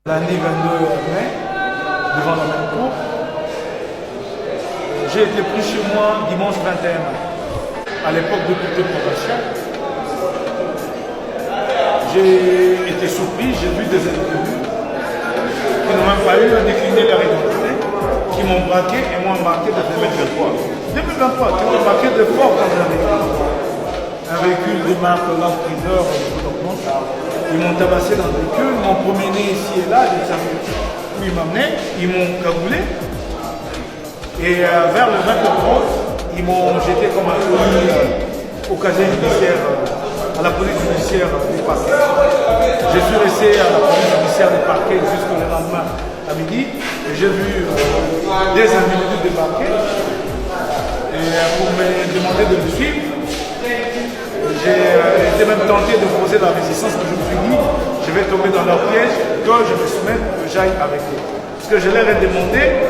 Lundi 22 mai, devant la même cour. J'ai été pris chez moi dimanche 21 mai. À l'époque de député provincial, j'ai été surpris, j'ai vu des individus qui n'ont même pas eu à décliner leur identité, qui m'ont braqué et m'ont embarqué de 2023. 2023, qui m'ont embarqué de fort dans un véhicule. Un véhicule de marque Land Cruiser, ils m'ont tabassé dans le véhicule, m'ont promené ici et là, où ils m'amenaient, ils m'ont cagoulé. Et vers le 20 octobre, ils m'ont jeté comme un colis au casier judiciaire, à la police judiciaire du parquet. Je suis resté à la police judiciaire du parquet jusqu'au lendemain à midi. Et j'ai vu des individus débarquer et pour me demander de me suivre. J'ai été même tenté de poser la résistance, mais je me suis dit, je vais tomber dans leur piège, que je me soumette, que j'aille avec eux. Parce que je leur ai demandé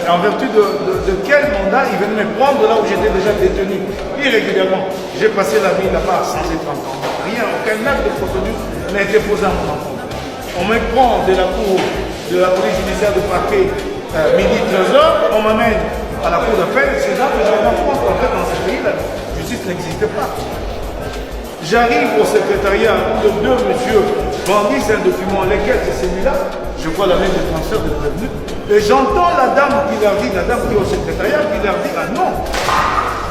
en vertu de quel mandat ils venaient me prendre là où j'étais déjà détenu. Irrégulièrement. J'ai passé la vie là-bas sans être entendu. Rien, aucun acte de procédure n'a été posé à mon encontre. On me prend de la cour de la police judiciaire de parquet midi 13h, on m'amène à la cour d'appel. C'est là que je me rends compte qu'en fait dans ce pays, la justice n'existait pas. J'arrive au secrétariat où le deux monsieur brandissent un document, lequel c'est celui-là, je vois la lettre de transfert de prévenu, et j'entends la dame qui leur dit, la dame qui est au secrétariat, qui leur dit, ah non,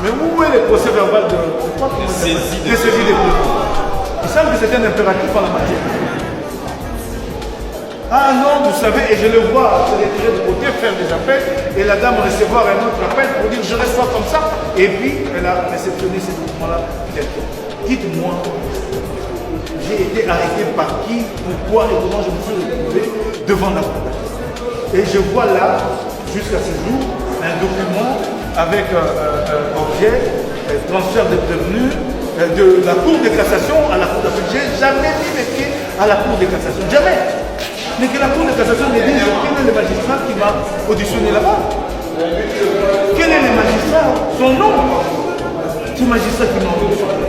mais où est le procès verbal de saisie des prévenus? Il semble que c'est un impératif en la matière. Ah non, vous savez, et je le vois se retirer de côté, faire des appels, et la dame recevoir un autre appel pour dire je reste pas comme ça, et puis elle a réceptionné ces documents-là. Dites-moi, j'ai été arrêté par qui, pourquoi et comment je me suis retrouvé devant la cour. Et je vois là, jusqu'à ce jour, un document avec objet, transfert de prévenus de la Cour de cassation à la Cour d'appel. J'ai jamais mis les pieds à la Cour de cassation, jamais. Mais que la Cour de cassation me dise quel est le magistrat qui m'a auditionné là-bas. Quel est le magistrat, son nom. Ce magistrat qui m'a auditionné.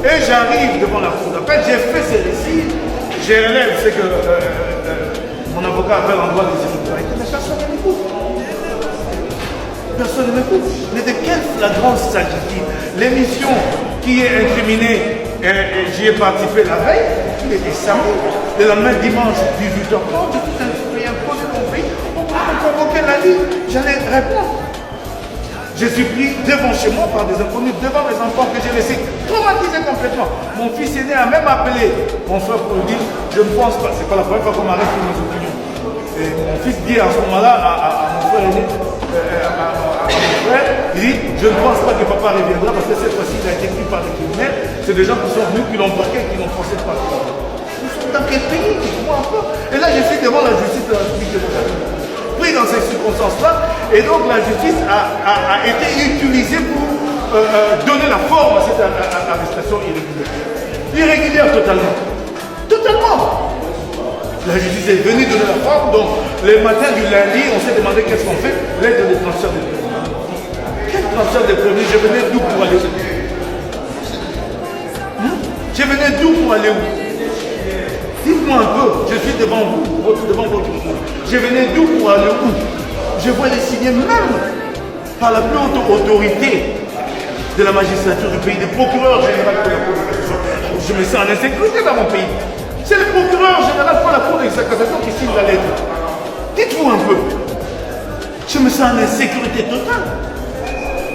Et j'arrive devant la cour d'appel, j'ai fait ces récits, je relève ce que mon avocat appelle en droit des irrégularités, mais personne ne m'écoute. Personne ne m'écoute. Mais de quelle flagrance s'agit-il? L'émission qui est incriminée, j'y ai participé la veille, il était samedi, le lendemain dimanche 18h30, je suis inscrit un projet de mon pays, on m'a convoqué la nuit, j'allais répondre. Je suis pris devant chez moi par des inconnus, devant mes enfants que j'ai laissés traumatisés complètement. Mon fils aîné a même appelé mon frère pour lui dire, je ne pense pas, c'est pas la première fois qu'on m'arrête pour mes opinions. Et mon fils dit à ce moment-là à mon frère aîné, à mon frère, il dit, je ne pense pas que papa reviendra parce que cette fois-ci il a été pris par des criminels. C'est des gens qui sont venus, qui l'ont braqué, qui l'ont forcé de partir. Nous sommes dans quel pays? Dites-moi un peu. Et là je suis devant la justice de la République de Mozambique. Pris dans ces circonstances-là, et donc la justice a été utilisée pour donner la forme à cette arrestation irrégulière. Irrégulière totalement. Totalement. La justice est venue donner la forme, donc le matin du lundi, on s'est demandé qu'est-ce qu'on fait, l'aide de transfert de prévenus. Quel transfert de prévenus? Je venais d'où pour aller où? Je venais d'où pour aller où? Dites-moi un peu, je suis devant vous, devant votre cour. Je venais d'où pour aller où? Je vois les signer même par la plus haute autorité de la magistrature du pays, des procureurs généraux de la Cour de cassation. Je me sens en insécurité dans mon pays. C'est le procureur général pour la Cour de cassation qui signe la lettre. Dites-vous un peu. Je me sens en insécurité totale.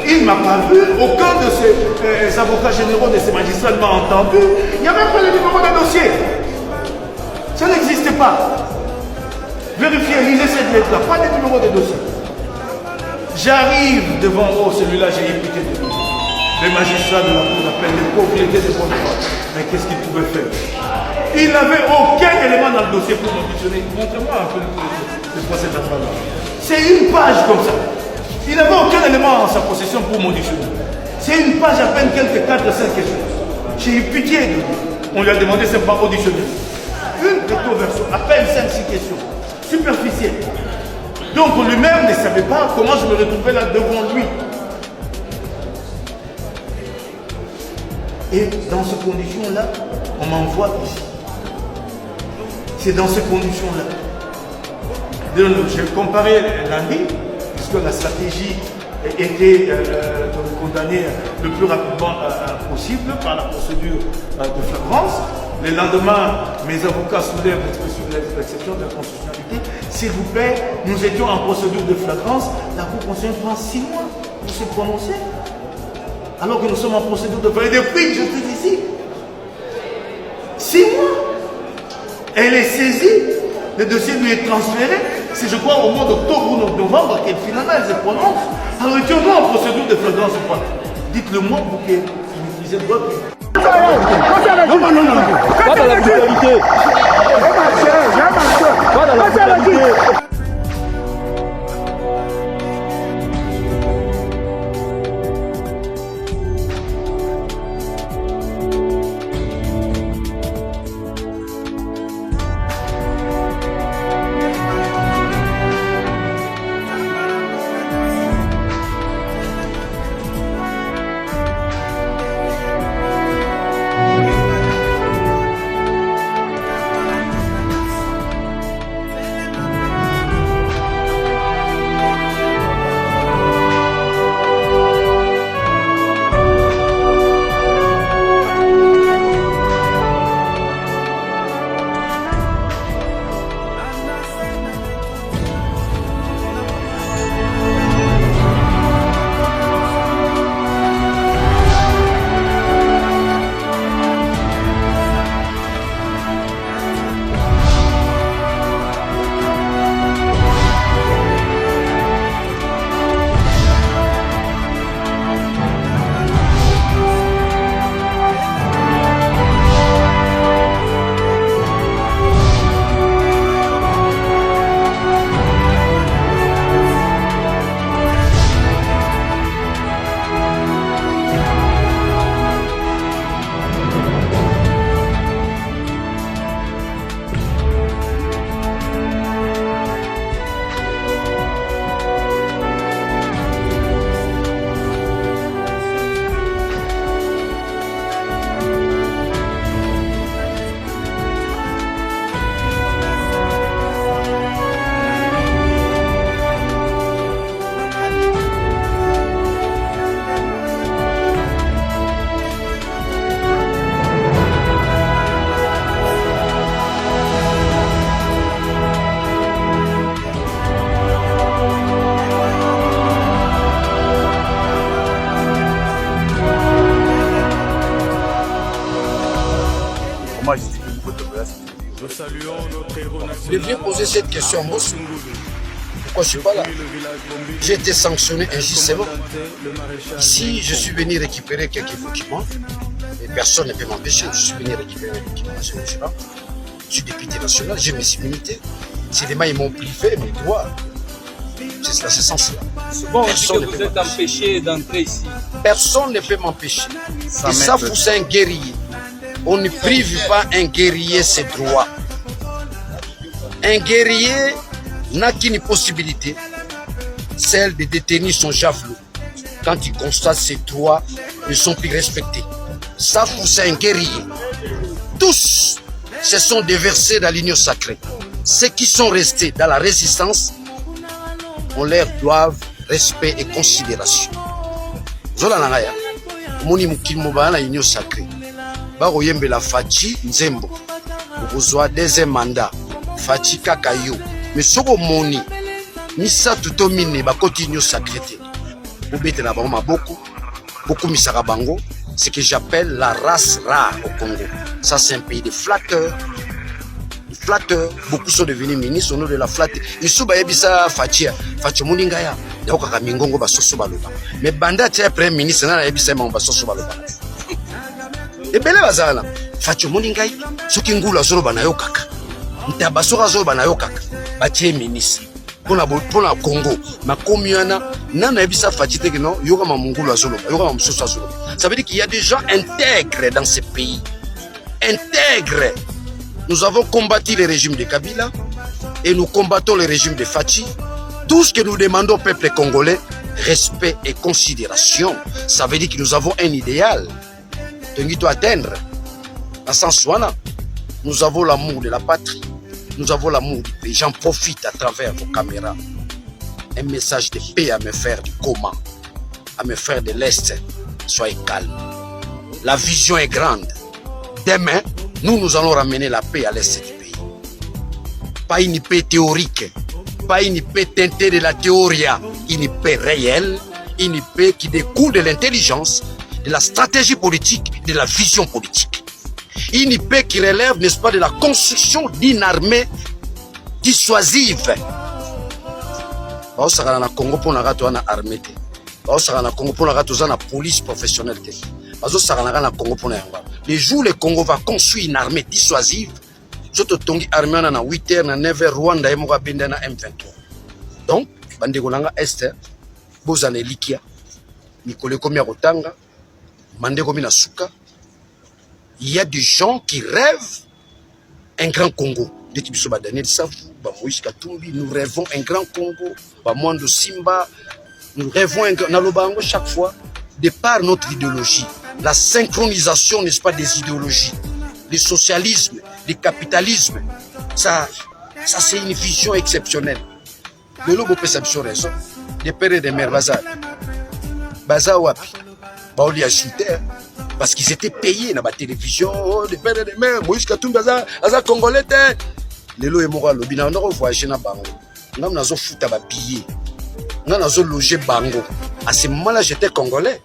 Il ne m'a pas vu, aucun de ces avocats généraux, de ces magistrats ne m'a entendu. Il n'y a même pas le numéro de dossier. Ça n'existait pas. Vérifiez, lisez cette lettre-là, pas de numéro de dossier. J'arrive devant celui-là, j'ai eu pitié de lui. Les magistrats de la cour d'appel, les propriétés des bonnes fois. Mais qu'est-ce qu'ils pouvaient faire? Il n'avait aucun élément dans le dossier pour m'auditionner. Montrez-moi un peu le procès verbal. C'est une page comme ça. Il n'avait aucun élément en sa possession pour m'auditionner. C'est une page à peine quelques 4-5 questions. J'ai eu pitié de lui. On lui a demandé simplement auditionner. Une recto-verso, à peine 5-6 questions, superficielles. Donc lui-même ne savait pas comment je me retrouvais là devant lui. Et dans ces conditions-là, on m'envoie ici. C'est dans ces conditions-là. J'ai comparé lundi, puisque la stratégie était de condamner le plus rapidement possible par la procédure de flagrance. Le lendemain, mes avocats soulèvent l'exception de la constitutionnalité. S'il vous plaît, nous étions en procédure de flagrance. La Cour constitutionnelle prend 6 mois pour se prononcer. Alors que nous sommes en procédure de flagrance. Et depuis que je suis ici, 6 mois. Elle est saisie, le dossier lui est transféré. C'est, je crois, au mois d'octobre ou novembre qu'elle finalement elle se prononce. Alors étions-nous en procédure de flagrance ou pas? Dites-le moi pour que vous maîtrisez le droit. Non, non, non, pas dans la brutalité. Pas dans la brutalité. Je viens poser cette question à Mossou. Pourquoi je ne suis pas là? J'ai été sanctionné injustement. Ici, je suis venu récupérer quelques documents. Et personne ne peut m'empêcher. Je suis venu récupérer les documents nationaux. Je suis député national, j'ai mes immunités. Seulement, ils m'ont privé mes droits. C'est cela, c'est sens-là. Souvent, on dit que vous êtes empêché d'entrer ici. Personne ne peut m'empêcher. Et ça, c'est un guerrier. On ne prive pas un guerrier ses droits. Un guerrier n'a qu'une possibilité, celle de détenir son javelot quand il constate ses droits ne sont plus respectés. Ça, c'est un guerrier. Tous se sont déversés dans l'union sacrée. Ceux qui sont restés dans la résistance, on leur doit respect et considération. Zola nangaya, moni mukil moba na union sacrée. Ba oyembe la Fachi Nzembo. Okozwa deuxième mandat. Fachi Kakayo. Mais soko moni misa tuto mine ba koti union sacrée. Obete na bango maboko. Beaucoup misaka bango. Ce que j'appelle la race rare au Congo. Ça c'est un pays de flatteurs. Flatteurs, beaucoup sont devenus ministres au nom de la flatterie. Ils sont bisa Fachi Muningaya. Yoko Kamingongo basoso baloba. Mais banda tia premier ministre na yebisa ma basoso baloba. Et belé bazala. Fachi Muningai, soki ngulu azoloba na yo kaka. Ntabasoka azoloba na yo kaka. Batie ministre. Pour la Congo, ma commune n'a yebisa Fachi te que non, yoka ma mungulu azoloba, yoka ma musoso azoloba. Ça veut dire qu'il y a des gens intègres dans ce pays. Intègres. Nous avons combattu le régime de Kabila et nous combattons le régime de Fachi. Tout ce que nous demandons au peuple congolais, respect et considération. Ça veut dire que nous avons un idéal. Nous avons l'amour de la patrie. nous avons l'amour du pays. J'en profite à travers vos caméras. Un message de paix à mes frères du Goma, à mes frères de l'Est. Soyez calmes. La vision est grande. Demain, nous allons ramener la paix à l'Est du pays. Pas une paix théorique, pas une paix teintée de la théorie, une paix réelle, une paix qui découle de l'intelligence, de la stratégie politique, de la vision politique. Une paix qui relève, n'est-ce pas, de la construction d'une armée dissuasive. Baosaka na Congo pour na armée. Baosaka na Congo pour na police professionnelle. Baosaka na Congo pour na yamba. Les jours le Congo va construire une armée dissuasive. Soto tongi armée na 8h na 9h Rwanda et moka benda na M23. Donc bandeko nanga Est bozana likia mikole komi akotanga mandeko mina suka. Il y a des gens qui rêvent un grand Congo. Daniel Safou, Moïse Katumbi, nous rêvons un grand Congo. Mwando Simba, nous rêvons un grand Nalobango chaque fois, de par notre idéologie. La synchronisation, n'est-ce pas, des idéologies. Le socialisme, le capitalisme, ça c'est une vision exceptionnelle. Le logo peut s'absorber raison. Des pères et des mères, Baza Wapi, Baoli a shooter. Parce qu'ils étaient payés dans la télévision, des pères et des mères, Moïse Katumbi, Aza Congolais. Les lois et moraux, on a voyagé dans Bango. On a foutu à billet. On a logé Bango. À ce moment-là, j'étais Congolais.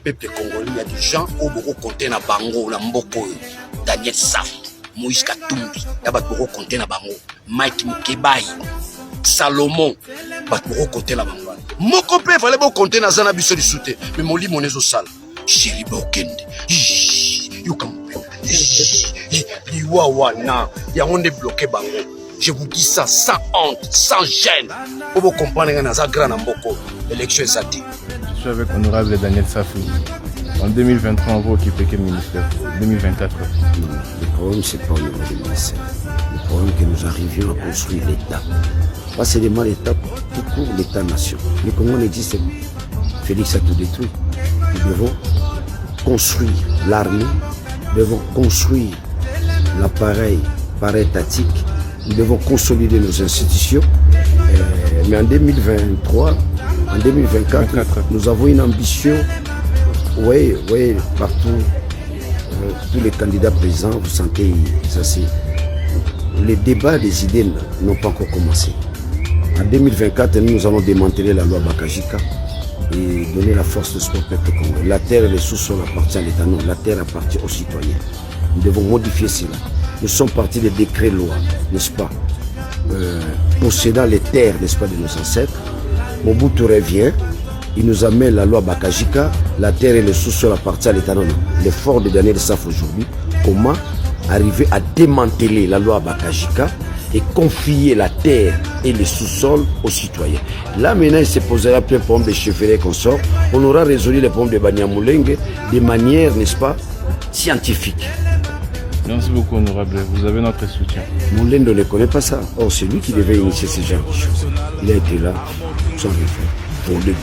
Peuple congolais, il y a des gens qui ont compté dans Bango, dans Mboko, Daniel Safou, Moïse Katumbi, il y a beaucoup compté dans Bango, Mike Mukebai, Salomon, il y a beaucoup compté dans Bango. Mon copain, il fallait beaucoup compter dans un abus de soutien. Mais mon lit, mon ézo sale. Chéri Bokende. Je vous dis ça sans honte, sans gêne. Pour vous comprendre que dans un grand Mboko, l'élection est satie. Je suis avec honorable Daniel Safou. En 2023, on va occuper quel ministère? 2024. Le problème, c'est pas au niveau du ministère. Le problème, c'est que nous arrivions à construire l'État. Pas seulement l'État, tout court l'État-nation. Le Congo n'existe pas. Félix a tout détruit. Nous devons construire l'armée, nous devons construire l'appareil para-étatique, nous devons consolider nos institutions. Mais en 2023, en 2024, nous avons une ambition. Oui, partout, tous les candidats présents, vous sentez ça, c'est. Les débats des idées n'ont pas encore commencé. En 2024, nous allons démanteler la loi Bakajika et donner la force de sport peuple congolais. La terre et les sous-sols appartiennent à l'État, non, la terre appartient aux citoyens. Nous devons modifier cela. Nous sommes partis des décrets-lois, n'est-ce pas, possédant les terres, n'est-ce pas, de nos ancêtres. Mobutu revient, il nous amène la loi Bakajika, la terre et les sous-sols appartiennent à l'État, non, non. L'effort de Daniel Safou aujourd'hui, comment arriver à démanteler la loi Bakajika et confier la terre et les sous-sols aux citoyens. Là, maintenant, il se posera plein de problèmes de chefferie qu'on sort. On aura résolu les problèmes de Banyamulenge de manière, n'est-ce pas, scientifique. Merci beaucoup, honorable. Vous avez notre soutien. Moulin ne connaît pas ça. Or, c'est lui qui devait initier ce genre de choses. Il a été là, sans rien faire. Voler.